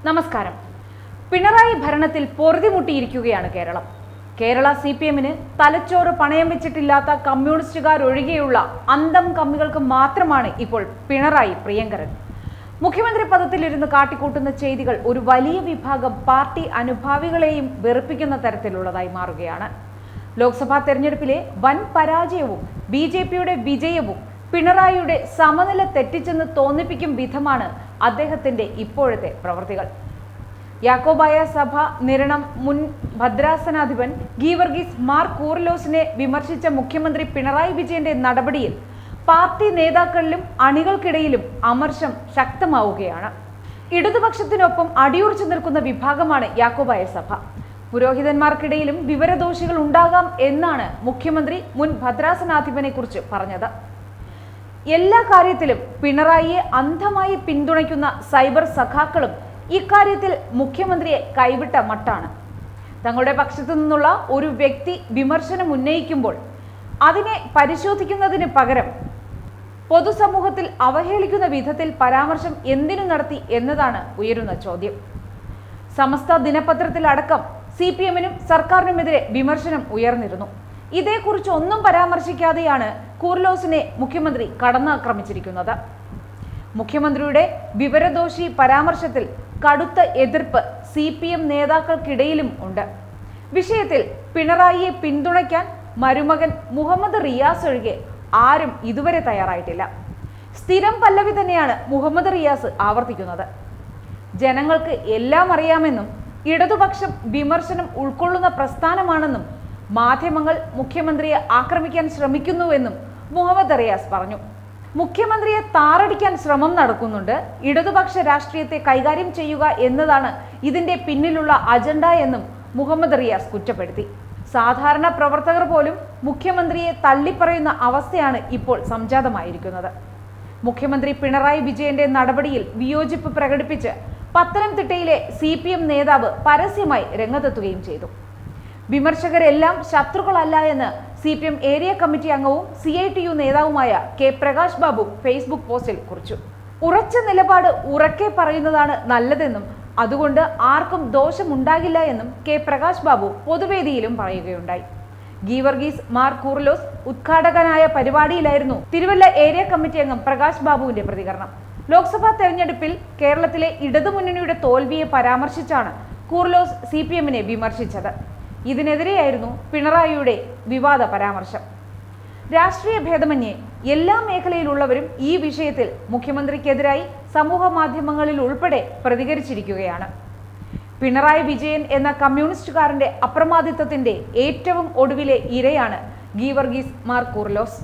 നമസ്കാരം. പിണറായി ഭരണത്തിൽ പൊറുതിമുട്ടിയിരിക്കുകയാണ് കേരളം. കേരള CPM-ന് തലച്ചോറ് പണയം വെച്ചിട്ടില്ലാത്ത കമ്മ്യൂണിസ്റ്റുകാരൊഴികെയുള്ള അന്തം കമ്മികൾക്ക് മാത്രമാണ് ഇപ്പോൾ പിണറായി പ്രിയങ്കരൻ. മുഖ്യമന്ത്രി പദത്തിലിരുന്ന് കാട്ടിക്കൂട്ടുന്ന ചെയ്തികൾ ഒരു വലിയ വിഭാഗം പാർട്ടി അനുഭാവികളെയും വെറുപ്പിക്കുന്ന തരത്തിലുള്ളതായി മാറുകയാണ്. ലോക്സഭാ തെരഞ്ഞെടുപ്പിലെ വൻ പരാജയവും BJP-യുടെ വിജയവും പിണറായിയുടെ സമനില തെറ്റിച്ചെന്ന് തോന്നിപ്പിക്കും വിധമാണ് അദ്ദേഹത്തിന്റെ ഇപ്പോഴത്തെ പ്രവൃത്തികൾ. യാക്കോബായ സഭ നിരണം മുൻ ഭദ്രാസനാധിപൻ ഗീവർഗീസ് മാർ കൂറിലോസിനെ വിമർശിച്ച മുഖ്യമന്ത്രി പിണറായി വിജയന്റെ നടപടിയിൽ പാർട്ടി നേതാക്കളിലും അണികൾക്കിടയിലും അമർഷം ശക്തമാവുകയാണ്. ഇടതുപക്ഷത്തിനൊപ്പം അടിയുറച്ചു നിൽക്കുന്ന വിഭാഗമാണ് യാക്കോബായ സഭ. പുരോഹിതന്മാർക്കിടയിലും വിവരദോഷികൾ ഉണ്ടാകാം എന്നാണ് മുഖ്യമന്ത്രി മുൻ ഭദ്രാസനാധിപനെ കുറിച്ച് പറഞ്ഞത്. എല്ലാ കാര്യത്തിലും പിണറായിയെ അന്ധമായി പിന്തുണയ്ക്കുന്ന സൈബർ സഖാക്കളും ഇക്കാര്യത്തിൽ മുഖ്യമന്ത്രിയെ കൈവിട്ട മട്ടാണ്. തങ്ങളുടെ പക്ഷത്തു നിന്നുള്ള ഒരു വ്യക്തി വിമർശനം ഉന്നയിക്കുമ്പോൾ അതിനെ പരിശോധിക്കുന്നതിന് പകരം പൊതുസമൂഹത്തിൽ അവഹേളിക്കുന്ന വിധത്തിൽ പരാമർശം എന്തിനു നടത്തി എന്നതാണ് ഉയരുന്ന ചോദ്യം. സമസ്ത ദിനപത്രത്തിലടക്കം CPM-നും സർക്കാരിനുമെതിരെ വിമർശനം ഉയർന്നിരുന്നു. ഇതേക്കുറിച്ച് ഒന്നും പരാമർശിക്കാതെയാണ് കൂർലോസിനെ മുഖ്യമന്ത്രി കടന്നാക്രമിച്ചിരിക്കുന്നത്. മുഖ്യമന്ത്രിയുടെ വിവരദോഷി പരാമർശത്തിൽ കടുത്ത എതിർപ്പ് CPM നേതാക്കൾക്കിടയിലും ഉണ്ട്. വിഷയത്തിൽ പിണറായിയെ പിന്തുണയ്ക്കാൻ മരുമകൻ മുഹമ്മദ് റിയാസ് ഒഴികെ ആരും ഇതുവരെ തയ്യാറായിട്ടില്ല. സ്ഥിരം പല്ലവി തന്നെയാണ് മുഹമ്മദ് റിയാസ് ആവർത്തിക്കുന്നത്. ജനങ്ങൾക്ക് എല്ലാം അറിയാമെന്നും ഇടതുപക്ഷം വിമർശനം ഉൾക്കൊള്ളുന്ന പ്രസ്ഥാനമാണെന്നും മാധ്യമങ്ങൾ മുഖ്യമന്ത്രിയെ ആക്രമിക്കാൻ ശ്രമിക്കുന്നുവെന്നും മുഹമ്മദ് റിയാസ് പറഞ്ഞു. മുഖ്യമന്ത്രിയെ താറടിക്കാൻ ശ്രമം നടക്കുന്നുണ്ട്. ഇടതുപക്ഷ രാഷ്ട്രീയത്തെ കൈകാര്യം ചെയ്യുക എന്നതാണ് ഇതിന്റെ പിന്നിലുള്ള അജണ്ട എന്നും മുഹമ്മദ് റിയാസ് കുറ്റപ്പെടുത്തി. സാധാരണ പ്രവർത്തകർ പോലും മുഖ്യമന്ത്രിയെ തള്ളിപ്പറയുന്ന അവസ്ഥയാണ് ഇപ്പോൾ സംജാതമായിരിക്കുന്നത്. മുഖ്യമന്ത്രി പിണറായി വിജയന്റെ നടപടിയിൽ വിയോജിപ്പ് പ്രകടിപ്പിച്ച് പത്തനംതിട്ടയിലെ CPM നേതാവ് പരസ്യമായി രംഗത്തെത്തുകയും ചെയ്തു. വിമർശകരെല്ലാം ശത്രുക്കളല്ല എന്ന് CPM ഏരിയ കമ്മിറ്റി അംഗവും CITU നേതാവുമായ K പ്രകാശ് ബാബു ഫേസ്ബുക്ക് പോസ്റ്റിൽ കുറിച്ചു. ഉറച്ച നിലപാട് ഉറക്കെ പറയുന്നതാണ് നല്ലതെന്നും അതുകൊണ്ട് ആർക്കും ദോഷമുണ്ടാകില്ല എന്നും K പ്രകാശ് ബാബു പൊതുവേദിയിലും പറയുകയുണ്ടായി. ഗീവർഗീസ് മാർ കൂർലോസ് ഉദ്ഘാടകനായ പരിപാടിയിലായിരുന്നു തിരുവല്ല ഏരിയ കമ്മിറ്റി അംഗം പ്രകാശ് ബാബുവിന്റെ പ്രതികരണം. ലോക്സഭാ തെരഞ്ഞെടുപ്പിൽ കേരളത്തിലെ ഇടതുമുന്നണിയുടെ തോൽവിയെ പരാമർശിച്ചാണ് കൂർലോസ് CPM-നെ വിമർശിച്ചത്. ഇതിനെതിരെയായിരുന്നു പിണറായിയുടെ വിവാദ പരാമർശം. രാഷ്ട്രീയ ഭേദമന്യേ എല്ലാ മേഖലയിലുള്ളവരും ഈ വിഷയത്തിൽ മുഖ്യമന്ത്രിക്കെതിരായി സമൂഹ മാധ്യമങ്ങളിൽ ഉൾപ്പെടെ പ്രതികരിച്ചിരിക്കുകയാണ്. പിണറായി വിജയൻ എന്ന കമ്മ്യൂണിസ്റ്റുകാരന്റെ അപ്രമാദിത്വത്തിന്റെ ഏറ്റവും ഒടുവിലെ ഇരയാണ് ഗീവർഗീസ് മാർ കൂർലോസ്.